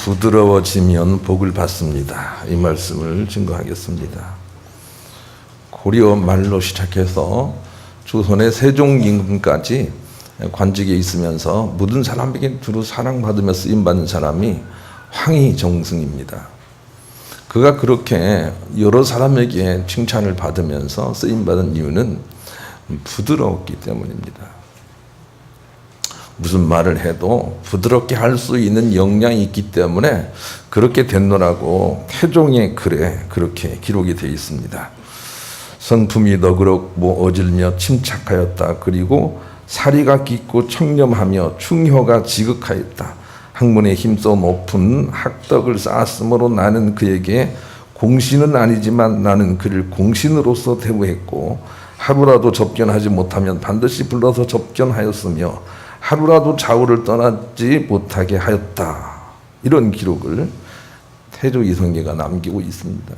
부드러워지면 복을 받습니다. 이 말씀을 증거하겠습니다. 고려 말로 시작해서 조선의 세종 임금까지 관직에 있으면서 모든 사람에게 두루 사랑받으며 쓰임받는 사람이 황희정승입니다. 그가 그렇게 여러 사람에게 칭찬을 받으면서 쓰임받은 이유는 부드러웠기 때문입니다. 무슨 말을 해도 부드럽게 할 수 있는 역량이 있기 때문에 그렇게 됐노라고 태종의 글에 그렇게 기록이 되어 있습니다. 성품이 너그럽고 어질며 침착하였다. 그리고 사리가 깊고 청렴하며 충효가 지극하였다. 학문에 힘써 높은 학덕을 쌓았으므로 나는 그에게 공신은 아니지만 나는 그를 공신으로서 대우했고 하루라도 접견하지 못하면 반드시 불러서 접견하였으며 하루라도 좌우를 떠나지 못하게 하였다. 이런 기록을 태조 이성계가 남기고 있습니다.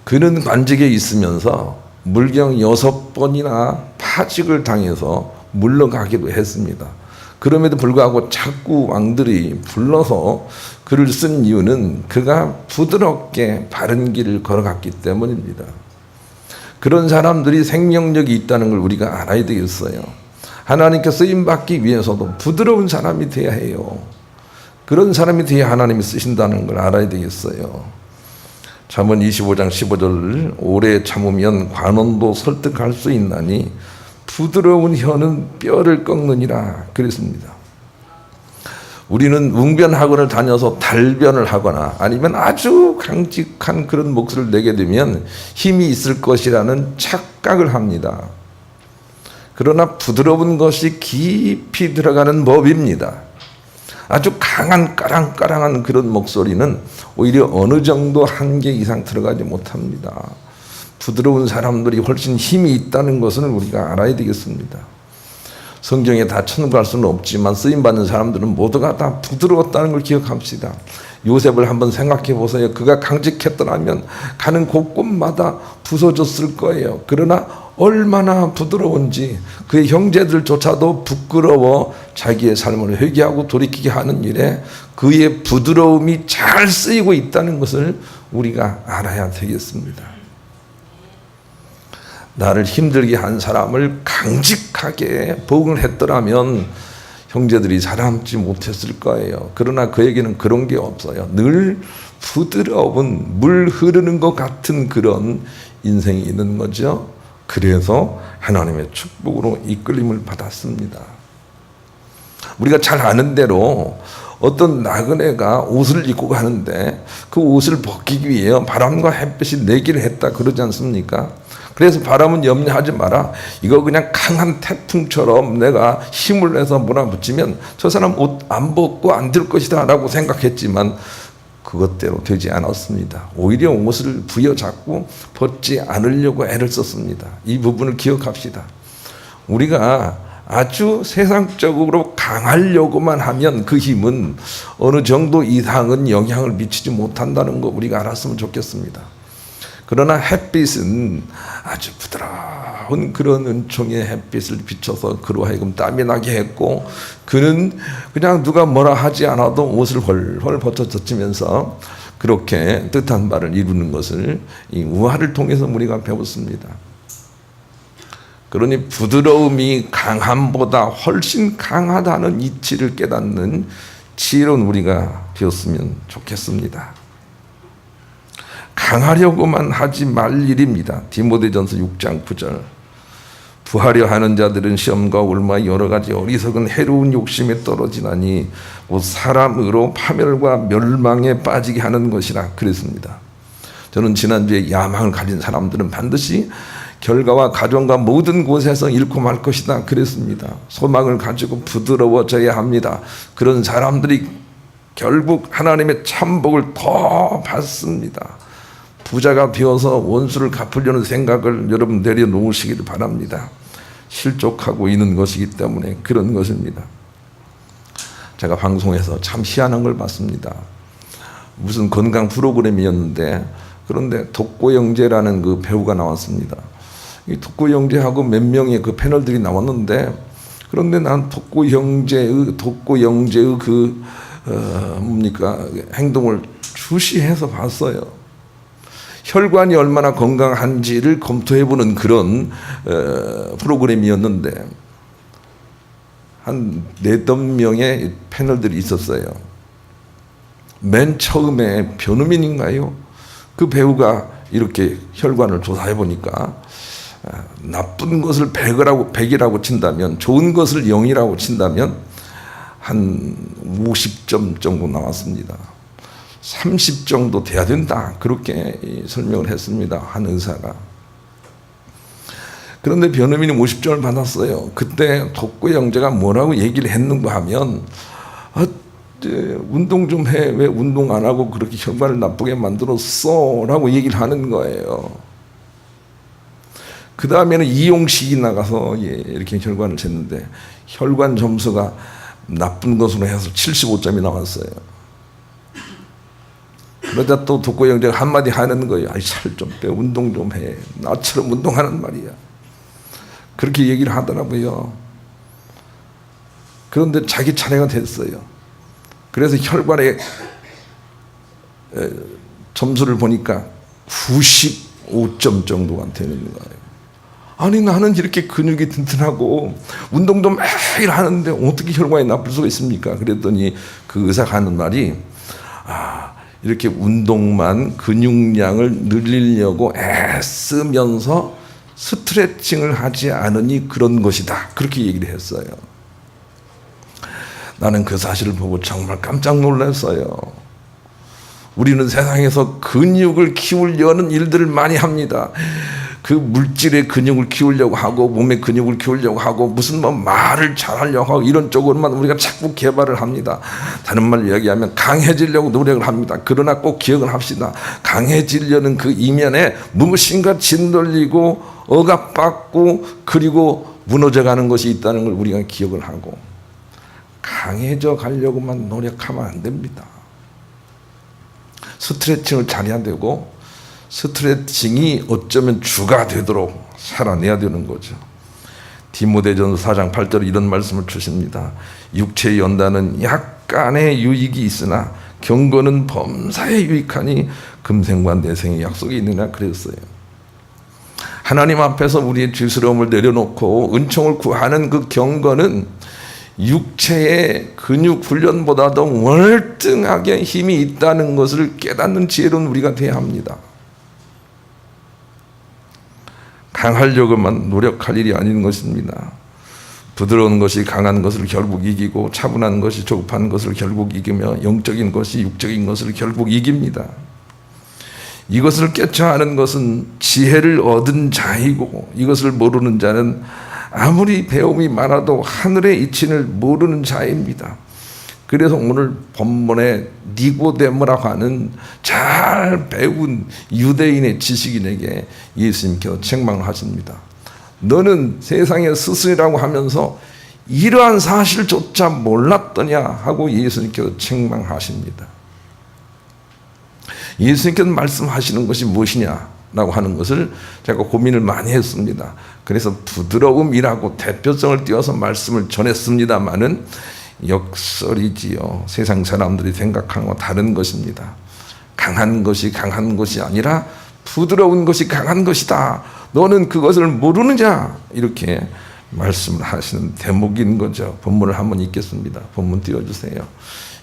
그는 관직에 있으면서 물경 6번이나 파직을 당해서 물러가기도 했습니다. 그럼에도 불구하고 자꾸 왕들이 불러서 그를 쓴 이유는 그가 부드럽게 바른 길을 걸어갔기 때문입니다. 그런 사람들이 생명력이 있다는 걸 우리가 알아야 되겠어요. 하나님께 쓰임받기 위해서도 부드러운 사람이 되어야 해요. 그런 사람이 되어야 하나님이 쓰신다는 걸 알아야 되겠어요. 잠언 25장 15절 오래 참으면 관원도 설득할 수 있나니 부드러운 혀는 뼈를 꺾느니라 그랬습니다. 우리는 웅변학원을 다녀서 달변을 하거나 아니면 아주 강직한 그런 목소리를 내게 되면 힘이 있을 것이라는 착각을 합니다. 그러나 부드러운 것이 깊이 들어가는 법입니다. 아주 강한 까랑까랑한 그런 목소리는 오히려 어느 정도 한계 이상 들어가지 못합니다. 부드러운 사람들이 훨씬 힘이 있다는 것을 우리가 알아야 되겠습니다. 성경에 다 천국할 수는 없지만 쓰임받는 사람들은 모두가 다 부드러웠다는 걸 기억합시다. 요셉을 한번 생각해 보세요. 그가 강직했더라면 가는 곳곳마다 부서졌을 거예요. 그러나 얼마나 부드러운지 그의 형제들조차도 부끄러워 자기의 삶을 회개하고 돌이키게 하는 일에 그의 부드러움이 잘 쓰이고 있다는 것을 우리가 알아야 되겠습니다. 나를 힘들게 한 사람을 강직하게 복을 했더라면 형제들이 살아남지 못했을 거예요. 그러나 그에게는 그런 게 없어요. 늘 부드러운 물 흐르는 것 같은 그런 인생이 있는 거죠. 그래서 하나님의 축복으로 이끌림을 받았습니다. 우리가 잘 아는 대로 어떤 나그네가 옷을 입고 가는데 그 옷을 벗기기 위해 바람과 햇빛이 내기를 했다 그러지 않습니까? 그래서 바람은 염려하지 마라. 이거 그냥 강한 태풍처럼 내가 힘을 내서 몰아붙이면 저 사람 옷 안 벗고 안 될 것이다 라고 생각했지만 그것대로 되지 않았습니다. 오히려 옷을 부여잡고 벗지 않으려고 애를 썼습니다. 이 부분을 기억합시다. 우리가 아주 세상적으로 강하려고만 하면 그 힘은 어느 정도 이상은 영향을 미치지 못한다는 거 우리가 알았으면 좋겠습니다. 그러나 햇빛은 아주 부드러운 그런 은총의 햇빛을 비춰서 그로 하여금 땀이 나게 했고 그는 그냥 누가 뭐라 하지 않아도 옷을 헐헐 벗어젖히면서 그렇게 뜻한 바를 이루는 것을 이 우화를 통해서 우리가 배웠습니다. 그러니 부드러움이 강함보다 훨씬 강하다는 이치를 깨닫는 지혜로운 우리가 되었으면 좋겠습니다. 강하려고만 하지 말 일입니다. 디모데전서 6장 9절 부하려 하는 자들은 시험과 올마 여러 가지 어리석은 해로운 욕심에 떨어지나니 곧 사람으로 파멸과 멸망에 빠지게 하는 것이라 그랬습니다. 저는 지난주에 야망을 가진 사람들은 반드시 결과와 가정과 모든 곳에서 잃고 말 것이다 그랬습니다. 소망을 가지고 부드러워져야 합니다. 그런 사람들이 결국 하나님의 참복을 더 받습니다. 부자가 되어서 원수를 갚으려는 생각을 여러분 내려놓으시기를 바랍니다. 실족하고 있는 것이기 때문에 그런 것입니다. 제가 방송에서 참 희한한 걸 봤습니다. 무슨 건강 프로그램이었는데 그런데 독고영재라는 그 배우가 나왔습니다. 이 독고영재하고 몇 명의 그 패널들이 나왔는데 그런데 난 독고영재의 그 행동을 주시해서 봤어요. 혈관이 얼마나 건강한지를 검토해보는 그런 프로그램이었는데 한 4~5명의 패널들이 있었어요. 맨 처음에 변우민인가요? 그 배우가 이렇게 혈관을 조사해 보니까 나쁜 것을 100이라고 친다면, 좋은 것을 0이라고 친다면 한 50점 정도 나왔습니다. 30 정도 돼야 된다, 그렇게 설명을 했습니다, 한 의사가. 그런데 변호민이 50점을 받았어요. 그때 독고 형제가 뭐라고 얘기를 했는가 하면, 운동 좀 해, 왜 운동 안 하고 그렇게 혈관을 나쁘게 만들었어? 라고 얘기를 하는 거예요. 그 다음에는 이용식이 나가서 이렇게 혈관을 쟀는데 혈관 점수가 나쁜 것으로 해서 75점이 나왔어요. 그러다 또 독고 형제가 한마디 하는 거예요. 살 좀 빼, 운동 좀 해. 나처럼 운동하는 말이야. 그렇게 얘기를 하더라고요. 그런데 자기 차례가 됐어요. 그래서 혈관의 점수를 보니까 95점 정도가 되는 거예요. 아니, 나는 이렇게 근육이 튼튼하고 운동도 매일 하는데 어떻게 혈관이 나쁠 수가 있습니까? 그랬더니 그 의사가 하는 말이, 이렇게 운동만 근육량을 늘리려고 애쓰면서 스트레칭을 하지 않으니 그런 것이다, 그렇게 얘기를 했어요. 나는 그 사실을 보고 정말 깜짝 놀랐어요. 우리는 세상에서 근육을 키우려는 일들을 많이 합니다. 그 물질의 근육을 키우려고 하고, 몸의 근육을 키우려고 하고, 무슨 말을 잘하려고 하고, 이런 쪽으로만 우리가 자꾸 개발을 합니다. 다른 말로 이야기하면 강해지려고 노력을 합니다. 그러나 꼭 기억을 합시다. 강해지려는 그 이면에 무엇인가 짓눌리고 억압받고 그리고 무너져가는 것이 있다는 걸 우리가 기억을 하고, 강해져 가려고만 노력하면 안 됩니다. 스트레칭을 잘해야 되고, 스트레칭이 어쩌면 주가 되도록 살아내야 되는 거죠. 디모데전서 4장 8절에 이런 말씀을 주십니다. 육체의 연단은 약간의 유익이 있으나 경건은 범사에 유익하니 금생과 내생의 약속이 있느냐 그랬어요. 하나님 앞에서 우리의 죄스러움을 내려놓고 은총을 구하는 그 경건은 육체의 근육 훈련보다도 월등하게 힘이 있다는 것을 깨닫는 지혜로운 우리가 되어야 합니다. 강하려고만 노력할 일이 아닌 것입니다. 부드러운 것이 강한 것을 결국 이기고, 차분한 것이 조급한 것을 결국 이기며, 영적인 것이 육적인 것을 결국 이깁니다. 이것을 깨쳐 아는 것은 지혜를 얻은 자이고, 이것을 모르는 자는 아무리 배움이 많아도 하늘의 이치를 모르는 자입니다. 그래서 오늘 본문에 니고데모라고 하는 잘 배운 유대인의 지식인에게 예수님께서 책망을 하십니다. 너는 세상의 스승이라고 하면서 이러한 사실조차 몰랐더냐 하고 예수님께서 책망하십니다. 예수님께서 말씀하시는 것이 무엇이냐라고 하는 것을 제가 고민을 많이 했습니다. 그래서 부드러움이라고 대표성을 띄워서 말씀을 전했습니다마는 역설이지요. 세상 사람들이 생각하는 건 다른 것입니다. 강한 것이 강한 것이 아니라 부드러운 것이 강한 것이다. 너는 그것을 모르느냐? 이렇게 말씀을 하시는 대목인 거죠. 본문을 한번 읽겠습니다. 본문 띄워주세요.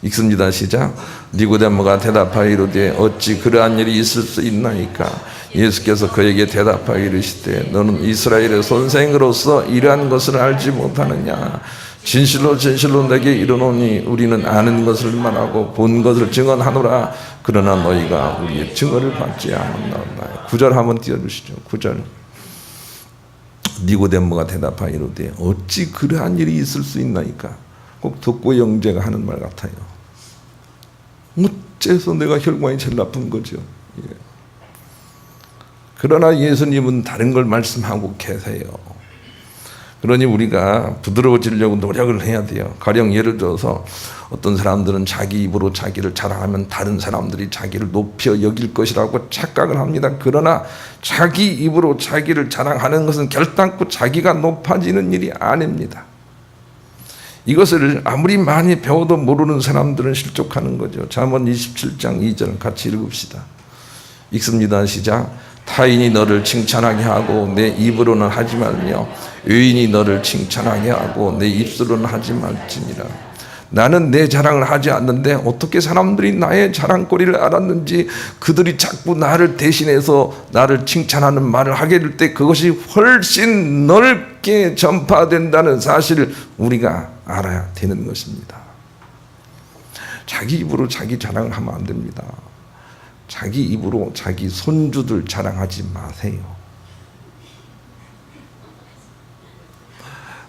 읽습니다. 시작. 니고데모가 대답하여 이르되 어찌 그러한 일이 있을 수 있나이까? 예수께서 그에게 대답하여 이르시되 너는 이스라엘의 선생으로서 이러한 것을 알지 못하느냐? 진실로 진실로 내게 이르노니 우리는 아는 것을 말하고 본 것을 증언하노라. 그러나 너희가 우리의 증언을 받지 않는다. 9절 한번 띄워주시죠. 9절. 니고데모가 대답하여 이르되 어찌 그러한 일이 있을 수 있나이까? 꼭 독고 형제가 하는 말 같아요. 어째서 내가 혈관이 제일 나쁜 거죠. 예. 그러나 예수님은 다른 걸 말씀하고 계세요. 그러니 우리가 부드러워지려고 노력을 해야 돼요. 가령 예를 들어서 어떤 사람들은 자기 입으로 자기를 자랑하면 다른 사람들이 자기를 높여 여길 것이라고 착각을 합니다. 그러나 자기 입으로 자기를 자랑하는 것은 결단코 자기가 높아지는 일이 아닙니다. 이것을 아무리 많이 배워도 모르는 사람들은 실족하는 거죠. 잠언 27장 2절 같이 읽읍시다. 읽습니다. 시작. 타인이 너를 칭찬하게 하고 내 입으로는 하지 말며 의인이 너를 칭찬하게 하고 내 입술로는 하지 말지니라. 나는 내 자랑을 하지 않는데 어떻게 사람들이 나의 자랑거리를 알았는지, 그들이 자꾸 나를 대신해서 나를 칭찬하는 말을 하게 될 때 그것이 훨씬 넓게 전파된다는 사실을 우리가 알아야 되는 것입니다. 자기 입으로 자기 자랑을 하면 안 됩니다. 자기 입으로 자기 손주들 자랑하지 마세요.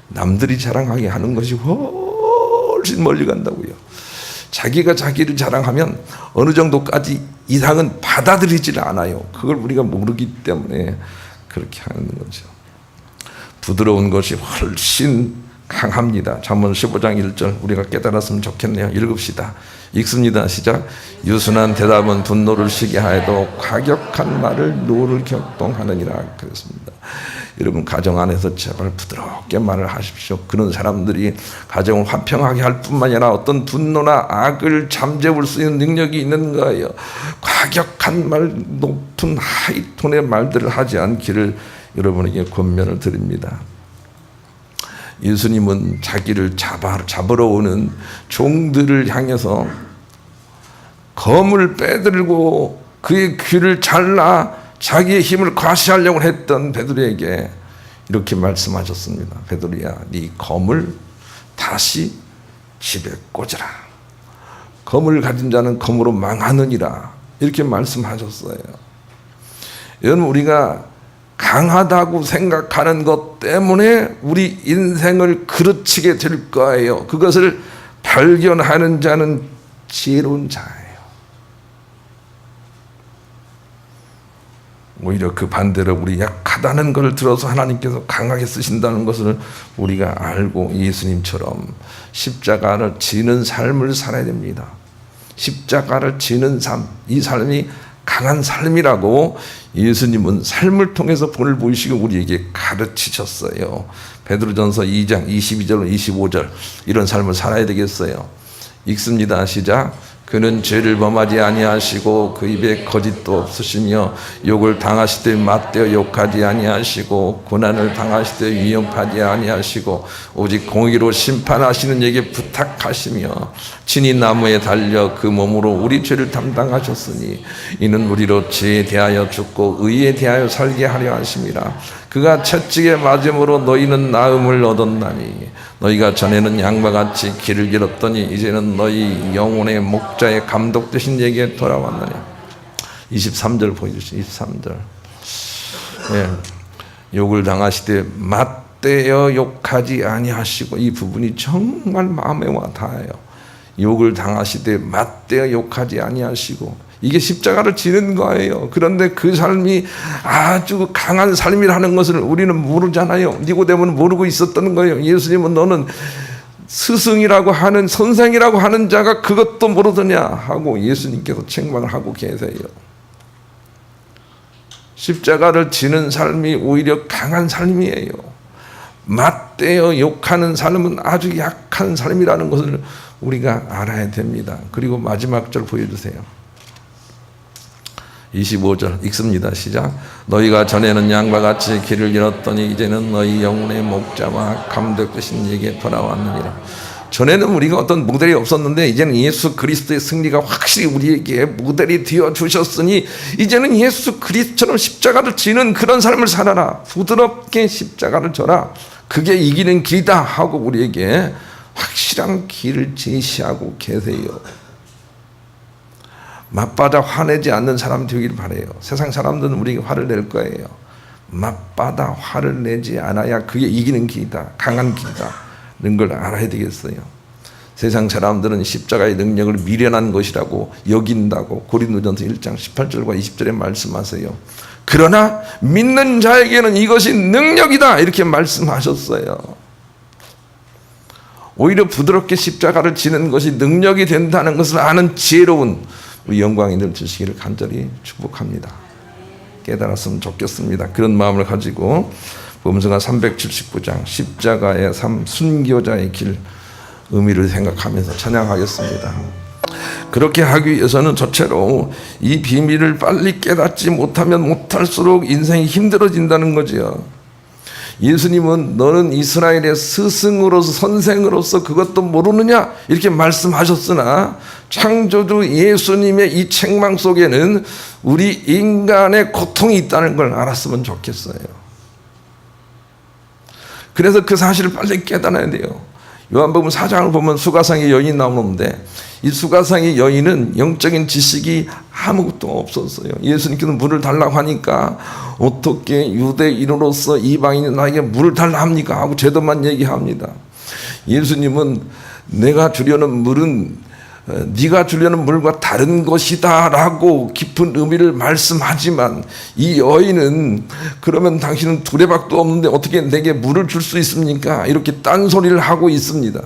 남들이 자랑하게 하는 것이 훨씬 멀리 간다고요. 자기가 자기를 자랑하면 어느 정도까지 이상은 받아들이질 않아요. 그걸 우리가 모르기 때문에 그렇게 하는 거죠. 부드러운 것이 훨씬 강합니다. 잠언 15장 1절 우리가 깨달았으면 좋겠네요. 읽읍시다. 읽습니다. 시작. 유순한 대답은 분노를 쉬게 하여도 과격한 말을 노를 격동하느니라. 그랬습니다. 여러분, 가정 안에서 제발 부드럽게 말을 하십시오. 그런 사람들이 가정을 화평하게 할 뿐만 아니라 어떤 분노나 악을 잠재울 수 있는 능력이 있는 거예요. 과격한 말, 높은 하이톤의 말들을 하지 않기를 여러분에게 권면을 드립니다. 예수님은 자기를 잡으러 오는 종들을 향해서 검을 빼들고 그의 귀를 잘라 자기의 힘을 과시하려고 했던 베드로에게 이렇게 말씀하셨습니다. 베드로야, 네 검을 다시 집에 꽂으라. 검을 가진 자는 검으로 망하느니라. 이렇게 말씀하셨어요. 여러분, 우리가 강하다고 생각하는 것 때문에 우리 인생을 그르치게 될 거예요. 그것을 발견하는 자는 지혜로운 자예요. 오히려 그 반대로 우리 약하다는 걸 들어서 하나님께서 강하게 쓰신다는 것을 우리가 알고 예수님처럼 십자가를 지는 삶을 살아야 됩니다. 십자가를 지는 삶, 이 삶이 강한 삶이라고 예수님은 삶을 통해서 본을 보이시고 우리에게 가르치셨어요. 베드로전서 2장 22절 25절 이런 삶을 살아야 되겠어요. 읽습니다. 시작. 그는 죄를 범하지 아니하시고 그 입에 거짓도 없으시며 욕을 당하실 때 맞대어 욕하지 아니하시고 고난을 당하실 때 위협하지 아니하시고 오직 공의로 심판하시는 이에게 부탁하시며 친히 나무에 달려 그 몸으로 우리 죄를 담당하셨으니 이는 우리로 죄에 대하여 죽고 의에 대하여 살게 하려 하심이라. 그가 채찍에 맞음으로 너희는 나음을 얻었나니 너희가 전에는 양과 같이 길을 잃었더니 이제는 너희 영혼의 목자의 감독 되신 이에게 돌아왔느니. 23절 보여주시죠. 23절. 예. 욕을 당하시되 맞대어 욕하지 아니하시고, 이 부분이 정말 마음에 와 닿아요. 욕을 당하시되 맞대어 욕하지 아니하시고, 이게 십자가를 지는 거예요. 그런데 그 삶이 아주 강한 삶이라는 것을 우리는 모르잖아요. 니고데모는 모르고 있었던 거예요. 예수님은 너는 스승이라고 하는, 선생이라고 하는 자가 그것도 모르더냐 하고 예수님께서 책망을 하고 계세요. 십자가를 지는 삶이 오히려 강한 삶이에요. 맞대어 욕하는 삶은 아주 약한 삶이라는 것을 우리가 알아야 됩니다. 그리고 마지막 절 보여주세요. 25절 읽습니다. 시작. 너희가 전에는 양과 같이 길을 잃었더니 이제는 너희 영혼의 목자와 감독 되신 이에게 돌아왔느니라. 전에는 우리가 어떤 모델이 없었는데 이제는 예수 그리스도의 승리가 확실히 우리에게 모델이 되어 주셨으니 이제는 예수 그리스도처럼 십자가를 지는 그런 삶을 살아라. 부드럽게 십자가를 져라. 그게 이기는 길이다 하고 우리에게 확실한 길을 제시하고 계세요. 맞받아 화내지 않는 사람 되길 바라요. 세상 사람들은 우리에게 화를 낼 거예요. 맞받아 화를 내지 않아야 그게 이기는 길이다, 강한 길이다 이런 걸 알아야 되겠어요. 세상 사람들은 십자가의 능력을 미련한 것이라고 여긴다고 고린도전서 1장 18절과 20절에 말씀하세요. 그러나 믿는 자에게는 이것이 능력이다 이렇게 말씀하셨어요. 오히려 부드럽게 십자가를 지는 것이 능력이 된다는 것을 아는 지혜로운 우리 영광이 늘 주시기를 간절히 축복합니다. 깨달았으면 좋겠습니다. 그런 마음을 가지고 범수가 379장 십자가의 삶, 순교자의 길 의미를 생각하면서 찬양하겠습니다. 그렇게 하기 위해서는 저체로 이 비밀을 빨리 깨닫지 못하면 못할수록 인생이 힘들어진다는 거지요. 예수님은 너는 이스라엘의 스승으로서 선생으로서 그것도 모르느냐 이렇게 말씀하셨으나 창조주 예수님의 이 책망 속에는 우리 인간의 고통이 있다는 걸 알았으면 좋겠어요. 그래서 그 사실을 빨리 깨달아야 돼요. 요한복음 4장을 보면 수가상의 여인이 나오는데 이 수가상의 여인은 영적인 지식이 아무것도 없었어요. 예수님께서 물을 달라고 하니까 어떻게 유대인으로서 이방인이 나에게 물을 달라 합니까? 하고 제도만 얘기합니다. 예수님은 내가 주려는 물은 네가 주려는 물과 다른 것이다 라고 깊은 의미를 말씀하지만 이 여인은 그러면 당신은 두레박도 없는데 어떻게 내게 물을 줄 수 있습니까? 이렇게 딴소리를 하고 있습니다.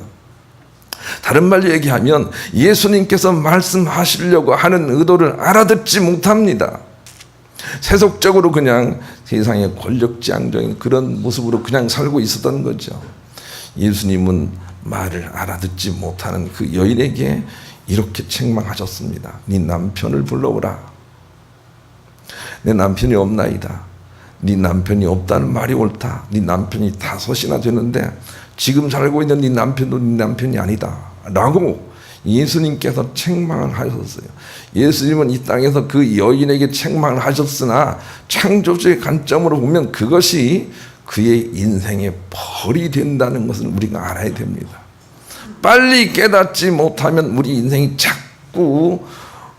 다른 말로 얘기하면 예수님께서 말씀하시려고 하는 의도를 알아듣지 못합니다. 세속적으로 그냥 세상의 권력지향적인 그런 모습으로 그냥 살고 있었던 거죠. 예수님은 말을 알아듣지 못하는 그 여인에게 이렇게 책망하셨습니다. 네 남편을 불러오라. 내 남편이 없나이다. 네 남편이 없다는 말이 옳다. 네 남편이 5이나 되는데 지금 살고 있는 네 남편도 네 남편이 아니다 라고 예수님께서 책망을 하셨어요. 예수님은 이 땅에서 그 여인에게 책망을 하셨으나 창조주의 관점으로 보면 그것이 그의 인생의 벌이 된다는 것을 우리가 알아야 됩니다. 빨리 깨닫지 못하면 우리 인생이 자꾸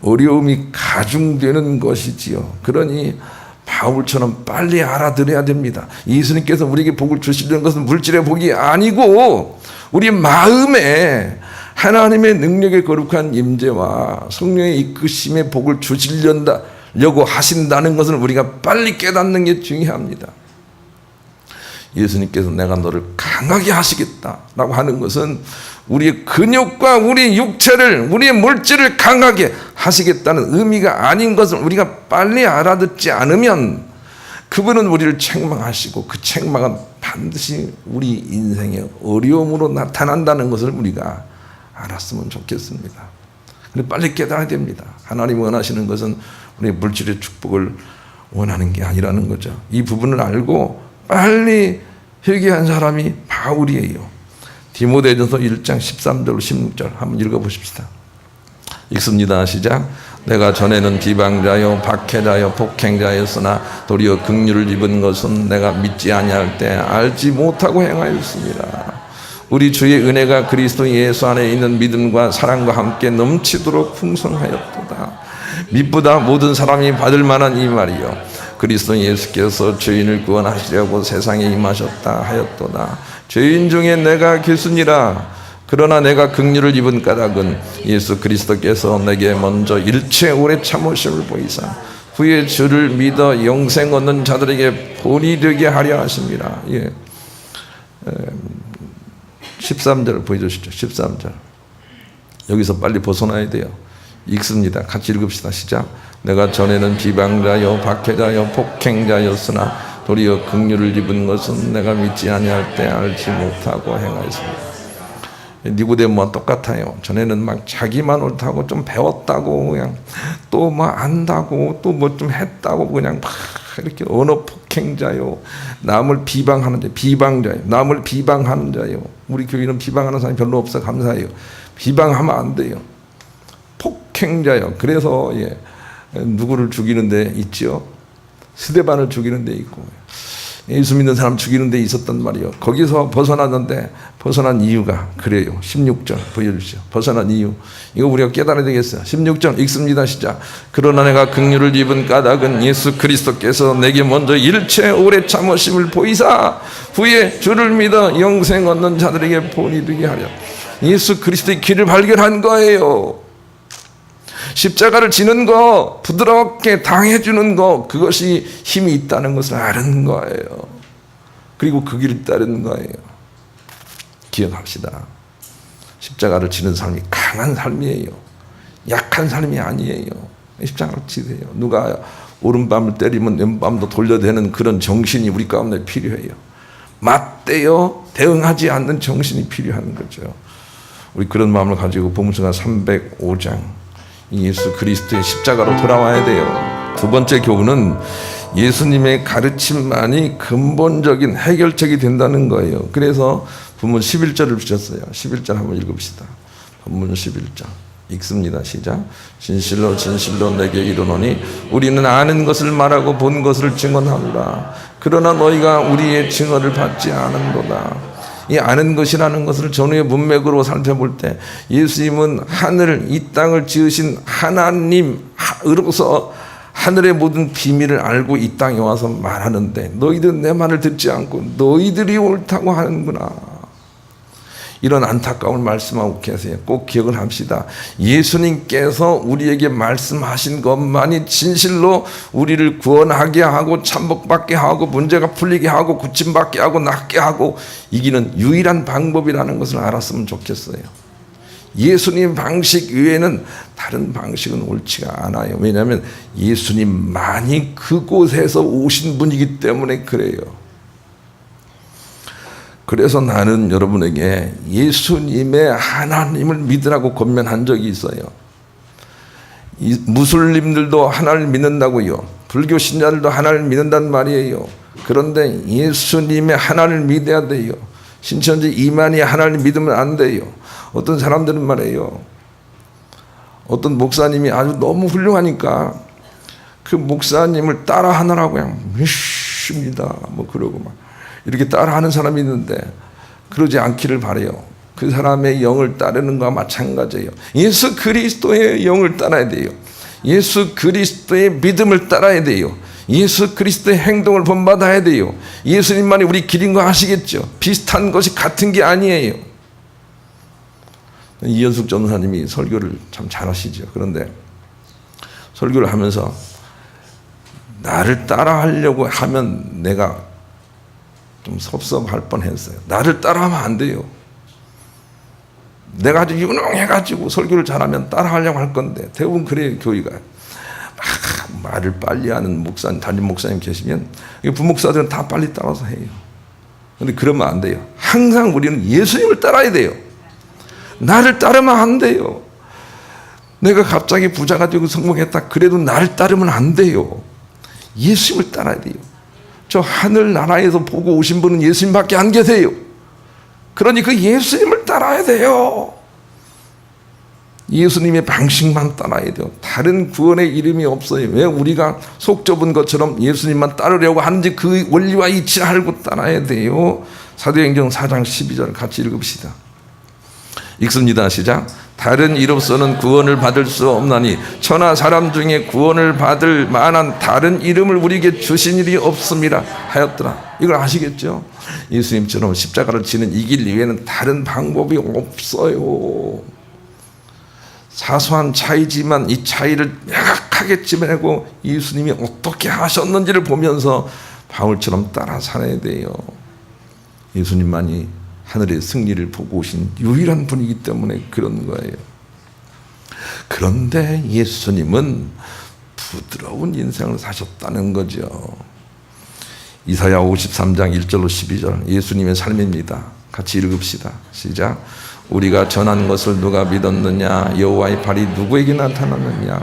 어려움이 가중되는 것이지요. 그러니 바울처럼 빨리 알아들어야 됩니다. 예수님께서 우리에게 복을 주시려는 것은 물질의 복이 아니고 우리 마음에 하나님의 능력의 거룩한 임재와 성령의 이끄심의 복을 주시려고 하신다는 것을 우리가 빨리 깨닫는 게 중요합니다. 예수님께서 내가 너를 강하게 하시겠다라고 하는 것은 우리의 근육과 우리 육체를, 우리의 물질을 강하게 하시겠다는 의미가 아닌 것을 우리가 빨리 알아듣지 않으면 그분은 우리를 책망하시고 그 책망은 반드시 우리 인생의 어려움으로 나타난다는 것을 우리가 알았으면 좋겠습니다. 근데 빨리 깨달아야 됩니다. 하나님이 원하시는 것은 우리의 물질의 축복을 원하는 게 아니라는 거죠. 이 부분을 알고 빨리 회개한 사람이 바울이에요. 디모데전서 1장 13절 16절 한번 읽어보십시다. 읽습니다. 시작. 내가 전에는 비방자요 박해자요 폭행자였으나 도리어 긍휼을 입은 것은 내가 믿지 아니할 때 알지 못하고 행하였습니다. 우리 주의 은혜가 그리스도 예수 안에 있는 믿음과 사랑과 함께 넘치도록 풍성하였도다. 믿보다 모든 사람이 받을 만한 이 말이요 그리스도 예수께서 죄인을 구원하시려고 세상에 임하셨다 하였도다. 죄인 중에 내가 교수니라. 그러나 내가 긍휼을 입은 까닭은 예수 그리스도께서 내게 먼저 일체 오래 참으심을 보이사 후에 주를 믿어 영생 얻는 자들에게 본이 되게 하려 하십니다. 13절 보여주시죠. 13절 여기서 빨리 벗어나야 돼요. 읽습니다. 같이 읽읍시다. 시작. 내가 전에는 비방자요 박해자요 폭행자였으나 도리어 긍휼을 입은 것은 내가 믿지 아니할 때 알지 못하고 행하였습니다. 니고데모와 똑같아요. 전에는 막 자기만 옳다고 좀 배웠다고 그냥 또 뭐 안다고 또 뭐 좀 했다고 그냥 막 이렇게 언어 폭행자요 남을 비방하는 자 비방자요 남을 비방하는 자요. 우리 교회는 비방하는 사람이 별로 없어 감사해요. 비방하면 안 돼요. 폭행자요. 그래서 누구를 죽이는 데 있죠. 스데반을 죽이는 데 있고 예수 믿는 사람 죽이는 데 있었단 말이에요. 거기서 벗어났는데 벗어난 이유가 그래요. 16절 보여주시죠. 벗어난 이유 이거 우리가 깨달아야 되겠어요. 16절 읽습니다. 시작. 그러나 내가 긍휼을 입은 까닭은 예수 그리스도께서 내게 먼저 일체 오래 참으심을 보이사 후에 주를 믿어 영생 얻는 자들에게 본이 되게 하려. 예수 그리스도의 길을 발견한 거예요. 십자가를 지는 거, 부드럽게 당해주는 거, 그것이 힘이 있다는 것을 아는 거예요. 그리고 그 길을 따르는 거예요. 기억합시다. 십자가를 지는 삶이 강한 삶이에요. 약한 삶이 아니에요. 십자가를 지세요. 누가 오른밤을 때리면 왼밤도 돌려대는 그런 정신이 우리 가운데 필요해요. 맞대어 대응하지 않는 정신이 필요한 거죠. 우리 그런 마음을 가지고 복음서가 305장 예수 그리스도의 십자가로 돌아와야 돼요. 두 번째 교훈은 예수님의 가르침만이 근본적인 해결책이 된다는 거예요. 그래서 본문 11절을 주셨어요. 11절 한번 읽읍시다. 본문 11절 읽습니다. 시작. 진실로 진실로 내게 이르노니 우리는 아는 것을 말하고 본 것을 증언하노라. 그러나 너희가 우리의 증언을 받지 않은도다. 이 아는 것이라는 것을 전후의 문맥으로 살펴볼 때 예수님은 하늘 이 땅을 지으신 하나님으로서 하늘의 모든 비밀을 알고 이 땅에 와서 말하는데 너희들은 내 말을 듣지 않고 너희들이 옳다고 하는구나. 이런 안타까운 말씀하고 계세요. 꼭 기억을 합시다. 예수님께서 우리에게 말씀하신 것만이 진실로 우리를 구원하게 하고 참복받게 하고 문제가 풀리게 하고 고침받게 하고 낫게 하고 이기는 유일한 방법이라는 것을 알았으면 좋겠어요. 예수님 방식 외에는 다른 방식은 옳지가 않아요. 왜냐하면 예수님만이 그곳에서 오신 분이기 때문에 그래요. 그래서 나는 여러분에게 예수님의 하나님을 믿으라고 권면한 적이 있어요. 무슬림들도 하나님을 믿는다고요. 불교 신자들도 하나님을 믿는단 말이에요. 그런데 예수님의 하나님을 믿어야 돼요. 신천지 이만희 하나님을 믿으면 안 돼요. 어떤 사람들은 말이에요. 어떤 목사님이 아주 너무 훌륭하니까 그 목사님을 따라하느라고 그냥 믿습니다. 뭐 그러고 막 이렇게 따라하는 사람이 있는데 그러지 않기를 바라요. 그 사람의 영을 따르는 것과 마찬가지예요. 예수 그리스도의 영을 따라야 돼요. 예수 그리스도의 믿음을 따라야 돼요. 예수 그리스도의 행동을 본받아야 돼요. 예수님만이 우리 길인 거 아시겠죠? 비슷한 것이 같은 게 아니에요. 이현숙 전도사님이 설교를 참 잘하시죠. 그런데 설교를 하면서 나를 따라하려고 하면 내가 좀 섭섭할 뻔했어요. 나를 따라하면 안 돼요. 내가 아주 유능해가지고 설교를 잘하면 따라하려고 할 건데 대부분 그래요. 교회가 막 말을 빨리 하는 목사님, 담임 목사님 계시면 부목사들은 다 빨리 따라서 해요. 그런데 그러면 안 돼요. 항상 우리는 예수님을 따라야 돼요. 나를 따르면 안 돼요. 내가 갑자기 부자가 되고 성공했다 그래도 나를 따르면 안 돼요. 예수님을 따라야 돼요. 저 하늘나라에서 보고 오신 분은 예수님밖에 안 계세요. 그러니 그 예수님을 따라야 돼요. 예수님의 방식만 따라야 돼요. 다른 구원의 이름이 없어요. 왜 우리가 속 좁은 것처럼 예수님만 따르려고 하는지 그 원리와 이치를 알고 따라야 돼요. 사도행전 4장 12절 같이 읽읍시다. 읽습니다. 시작. 다른 이로서는 구원을 받을 수 없나니 천하 사람 중에 구원을 받을 만한 다른 이름을 우리에게 주신 일이 없음이라 하였더라. 이걸 아시겠죠? 예수님처럼 십자가를 지는 이 길 이외에는 다른 방법이 없어요. 사소한 차이지만 이 차이를 명확하게 짚어내고 예수님이 어떻게 하셨는지를 보면서 바울처럼 따라 살아야 돼요. 예수님만이 하늘의 승리를 보고 오신 유일한 분이기 때문에 그런 거예요. 그런데 예수님은 부드러운 인생을 사셨다는 거죠. 이사야 53장 1절로 12절 예수님의 삶입니다. 같이 읽읍시다. 시작. 우리가 전한 것을 누가 믿었느냐? 여호와의 발이 누구에게 나타났느냐?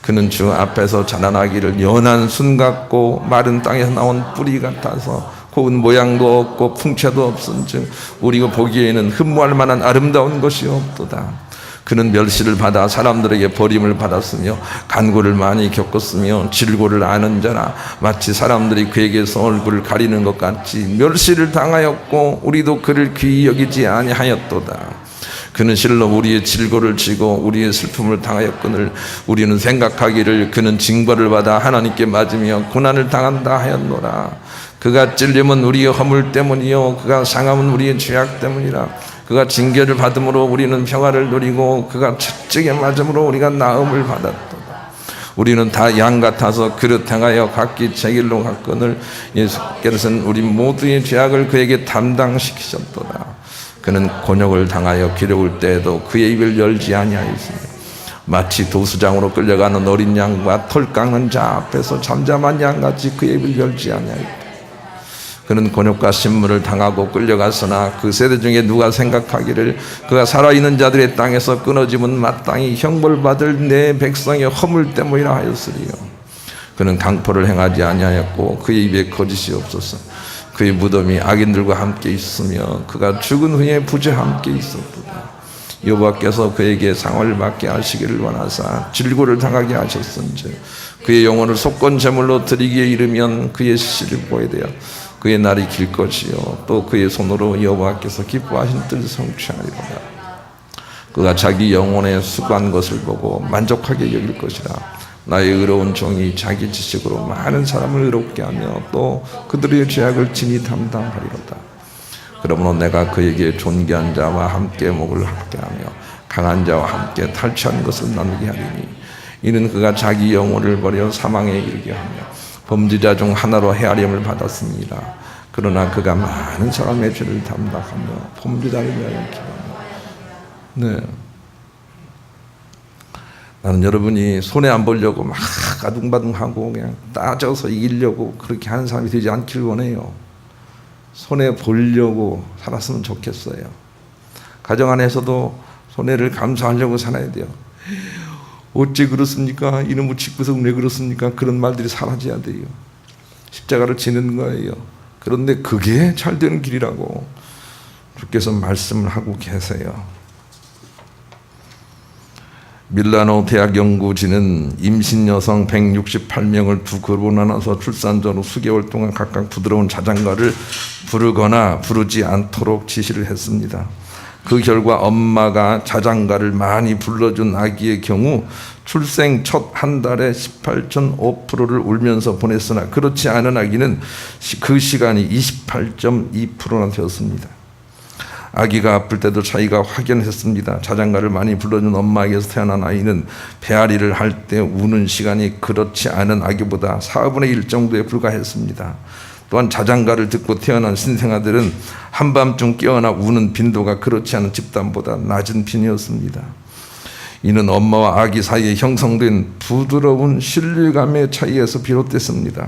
그는 주 앞에서 자라나기를 연한 순 같고 마른 땅에서 나온 뿌리 같아서 고운 모양도 없고 풍채도 없은즉 우리가 보기에는 흠모할 만한 아름다운 것이 없도다. 그는 멸시를 받아 사람들에게 버림을 받았으며 간고를 많이 겪었으며 질고를 아는 자라 마치 사람들이 그에게서 얼굴을 가리는 것 같이 멸시를 당하였고 우리도 그를 귀히 여기지 아니하였도다. 그는 실로 우리의 질고를 지고 우리의 슬픔을 당하였거늘 우리는 생각하기를 그는 징벌을 받아 하나님께 맞으며 고난을 당한다 하였노라. 그가 찔림은 우리의 허물 때문이요 그가 상함은 우리의 죄악 때문이라. 그가 징계를 받음으로 우리는 평화를 누리고 그가 채찍에 맞음으로 우리가 나음을 받았도다. 우리는 다 양 같아서 그릇 행하여 각기 제 길로 갔거늘 예수께서는 우리 모두의 죄악을 그에게 담당시키셨도다. 그는 곤욕을 당하여 기려올 때에도 그의 입을 열지 아니하였으며 마치 도수장으로 끌려가는 어린 양과 털 깎는 자 앞에서 잠잠한 양같이 그의 입을 열지 아니하였다. 그는 곤욕과 신문을 당하고 끌려갔으나 그 세대 중에 누가 생각하기를 그가 살아있는 자들의 땅에서 끊어지면 마땅히 형벌받을 내 백성의 허물 때문이라 하였으리요. 그는 강포를 행하지 아니하였고 그의 입에 거짓이 없었어. 그의 무덤이 악인들과 함께 있으며 그가 죽은 후에 부재와 함께 있었도다. 여호와께서 그에게 상을 받게 하시기를 원하사 질고를 당하게 하셨은즉 그의 영혼을 속건 제물로 드리기에 이르면 그의 시를 보게 되어 그의 날이 길 것이요 또 그의 손으로 여호와께서 기뻐하신 뜻을 성취하리로다. 그가 자기 영혼에 수고한 것을 보고 만족하게 여길 것이라. 나의 의로운 종이 자기 지식으로 많은 사람을 의롭게 하며 또 그들의 죄악을 친히 담당하리로다. 그러므로 내가 그에게 존귀한 자와 함께 목을 함께하며 강한 자와 함께 탈취한 것을 나누게 하리니 이는 그가 자기 영혼을 버려 사망에 이르게 하며 범죄자 중 하나로 헤아림을 받았습니다. 그러나 그가 많은 사람의 죄를 담당하며 범죄자를 위하여 기도하며. 네. 나는 여러분이 손해 안 보려고 막 아둥바둥하고 그냥 따져서 이기려고 그렇게 하는 사람이 되지 않길 원해요. 손해 보려고 살았으면 좋겠어요. 가정 안에서도 손해를 감수하려고 살아야 돼요. 어째 그렇습니까? 이놈의 집구석 왜 그렇습니까? 그런 말들이 사라져야 돼요. 십자가를 지는 거예요. 그런데 그게 잘 되는 길이라고 주께서 말씀을 하고 계세요. 밀라노 대학 연구진은 임신 여성 168명을 두 그룹으로 나눠서 출산 전 수개월 동안 각각 부드러운 자장가를 부르거나 부르지 않도록 지시를 했습니다. 그 결과 엄마가 자장가를 많이 불러준 아기의 경우 출생 첫 한 달에 18.5%를 울면서 보냈으나 그렇지 않은 아기는 그 시간이 28.2%나 되었습니다. 아기가 아플 때도 차이가 확연했습니다. 자장가를 많이 불러준 엄마에게서 태어난 아이는 배앓이를 할 때 우는 시간이 그렇지 않은 아기보다 4분의 1 정도에 불과했습니다. 또한 자장가를 듣고 태어난 신생아들은 한밤중 깨어나 우는 빈도가 그렇지 않은 집단보다 낮은 편이었습니다. 이는 엄마와 아기 사이에 형성된 부드러운 신뢰감의 차이에서 비롯됐습니다.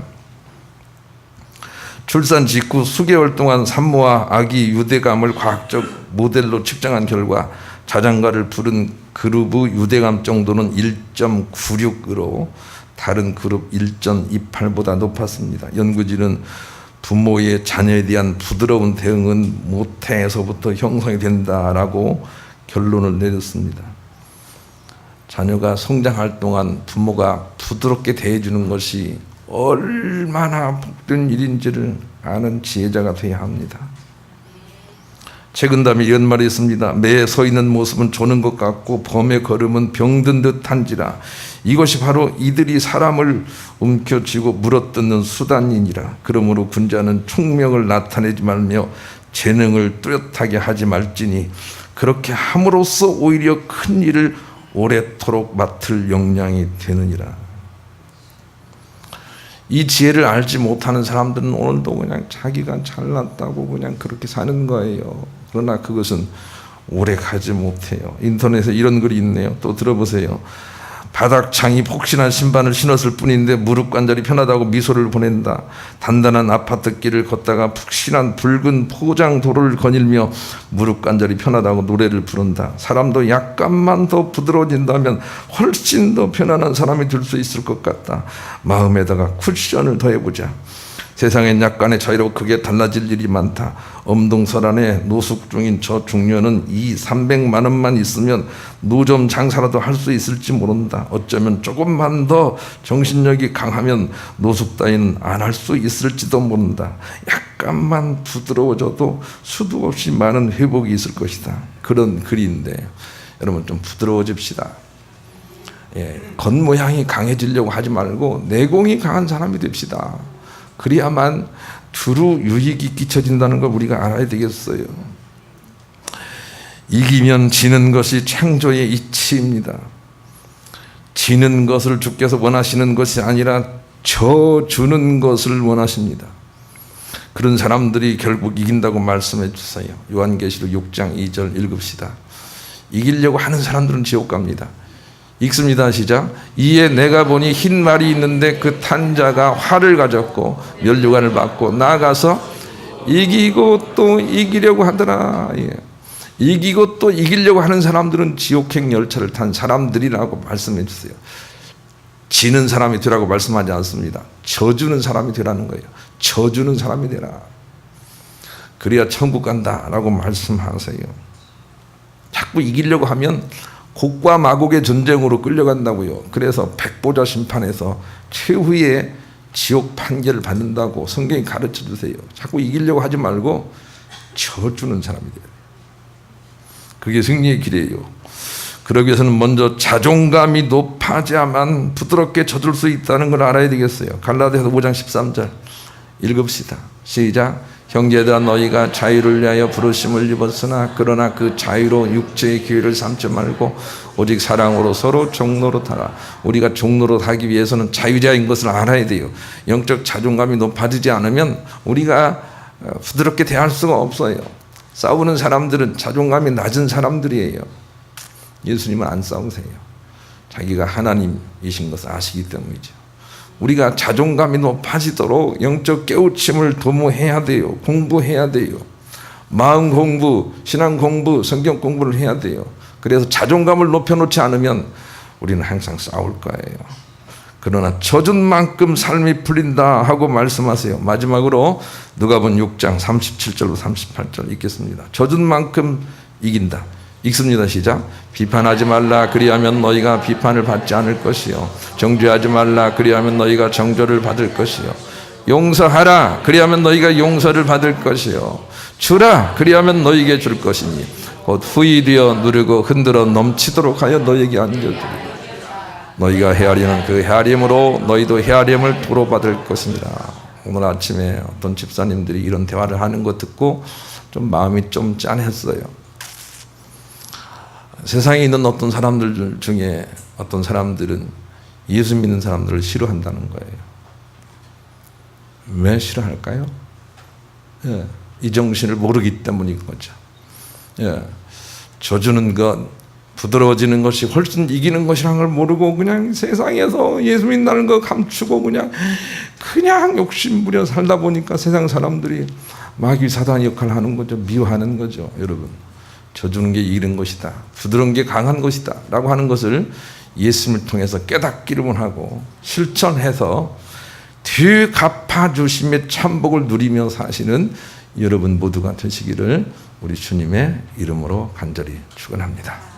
출산 직후 수개월 동안 산모와 아기 유대감을 과학적 모델로 측정한 결과 자장가를 부른 그룹의 유대감 정도는 1.96으로 다른 그룹 1.28보다 높았습니다. 연구진은 부모의 자녀에 대한 부드러운 대응은 모태에서부터 형성이 된다라고 결론을 내렸습니다. 자녀가 성장할 동안 부모가 부드럽게 대해주는 것이 얼마나 복된 일인지를 아는 지혜자가 되어야 합니다. 최근담에 이런 말이 있습니다. 매에 서 있는 모습은 조는 것 같고 범의 걸음은 병든 듯한지라. 이것이 바로 이들이 사람을 움켜쥐고 물어뜯는 수단이니라. 그러므로 군자는 총명을 나타내지 말며 재능을 뚜렷하게 하지 말지니 그렇게 함으로써 오히려 큰 일을 오래도록 맡을 역량이 되느니라. 이 지혜를 알지 못하는 사람들은 오늘도 그냥 자기가 잘났다고 그냥 그렇게 사는 거예요. 그러나 그것은 오래 가지 못해요. 인터넷에 이런 글이 있네요. 또 들어보세요. 바닥창이 폭신한 신발을 신었을 뿐인데 무릎 관절이 편하다고 미소를 보낸다. 단단한 아파트 길을 걷다가 푹신한 붉은 포장 도로를 거닐며 무릎 관절이 편하다고 노래를 부른다. 사람도 약간만 더 부드러워진다면 훨씬 더 편안한 사람이 될 수 있을 것 같다. 마음에다가 쿠션을 더해보자. 세상엔 약간의 차이로 크게 달라질 일이 많다. 엄동설안에 노숙 중인 저 중년은 300만 원만 있으면 노점 장사라도 할 수 있을지 모른다. 어쩌면 조금만 더 정신력이 강하면 노숙 따위는 안 할 수 있을지도 모른다. 약간만 부드러워져도 수도 없이 많은 회복이 있을 것이다. 그런 글인데 여러분 좀 부드러워집시다. 겉모양이 강해지려고 하지 말고 내공이 강한 사람이 됩시다. 그래야만 두루 유익이 끼쳐진다는 걸 우리가 알아야 되겠어요. 이기면 지는 것이 창조의 이치입니다. 지는 것을 주께서 원하시는 것이 아니라 져주는 것을 원하십니다. 그런 사람들이 결국 이긴다고 말씀해 주세요. 요한계시록 6장 2절 읽읍시다. 이기려고 하는 사람들은 지옥 갑니다. 읽습니다. 시작. 이에 내가 보니 흰 말이 있는데 그 탄 자가 활을 가졌고 면류관을 받고 나아가서 이기고 또 이기려고 하더라. 예. 이기고 또 이기려고 하는 사람들은 지옥행 열차를 탄 사람들이라고 말씀해 주세요. 지는 사람이 되라고 말씀하지 않습니다. 져주는 사람이 되라는 거예요. 져주는 사람이 되라. 그래야 천국 간다라고 말씀하세요. 자꾸 이기려고 하면 곡과 마곡의 전쟁으로 끌려간다고요. 그래서 백보자 심판에서 최후의 지옥 판결을 받는다고 성경이 가르쳐 주세요. 자꾸 이기려고 하지 말고 져주는 사람이 돼요. 그게 승리의 길이에요. 그러기 위해서는 먼저 자존감이 높아져야만 부드럽게 져줄 수 있다는 걸 알아야 되겠어요. 갈라디아서 5장 13절 읽읍시다. 시작. 형제들아 너희가 자유를 위하여 부르심을 입었으나 그러나 그 자유로 육체의 기회를 삼지 말고 오직 사랑으로 서로 종노릇하라. 우리가 종노릇하기 위해서는 자유자인 것을 알아야 돼요. 영적 자존감이 높아지지 않으면 우리가 부드럽게 대할 수가 없어요. 싸우는 사람들은 자존감이 낮은 사람들이에요. 예수님은 안 싸우세요. 자기가 하나님이신 것을 아시기 때문이죠. 우리가 자존감이 높아지도록 영적 깨우침을 도모해야 돼요. 공부해야 돼요. 마음 공부, 신앙 공부, 성경 공부를 해야 돼요. 그래서 자존감을 높여놓지 않으면 우리는 항상 싸울 거예요. 그러나 져준 만큼 삶이 풀린다 하고 말씀하세요. 마지막으로 누가복음 6장 37절로 38절 읽겠습니다. 져준 만큼 이긴다. 읽습니다. 시작. 비판하지 말라. 그리하면 너희가 비판을 받지 않을 것이요. 정죄하지 말라. 그리하면 너희가 정죄를 받을 것이요. 용서하라. 그리하면 너희가 용서를 받을 것이요. 주라. 그리하면 너희에게 줄 것이니 곧 후이되어 누르고 흔들어 넘치도록 하여 너희에게 안겨주리라. 너희가 헤아리는 그 헤아림으로 너희도 헤아림을 도로받을 것이니라. 오늘 아침에 어떤 집사님들이 이런 대화를 하는 거 듣고 좀 마음이 좀 짠했어요. 세상에 있는 어떤 사람들 중에 어떤 사람들은 예수 믿는 사람들을 싫어한다는 거예요. 왜 싫어할까요? 예, 이 정신을 모르기 때문인 거죠. 예, 져주는 것, 부드러워지는 것이 훨씬 이기는 것이라는 걸 모르고 그냥 세상에서 예수 믿는다는 거 감추고 그냥 욕심부려 살다 보니까 세상 사람들이 마귀 사단 역할을 하는 거죠. 미워하는 거죠. 여러분, 져주는 게 이기는 것이다, 부드러운 게 강한 것이다 라고 하는 것을 예수님을 통해서 깨닫기를 하고 실천해서 뒤갚아주심의 천복을 누리며 사시는 여러분 모두가 되시기를 우리 주님의 이름으로 간절히 축원합니다.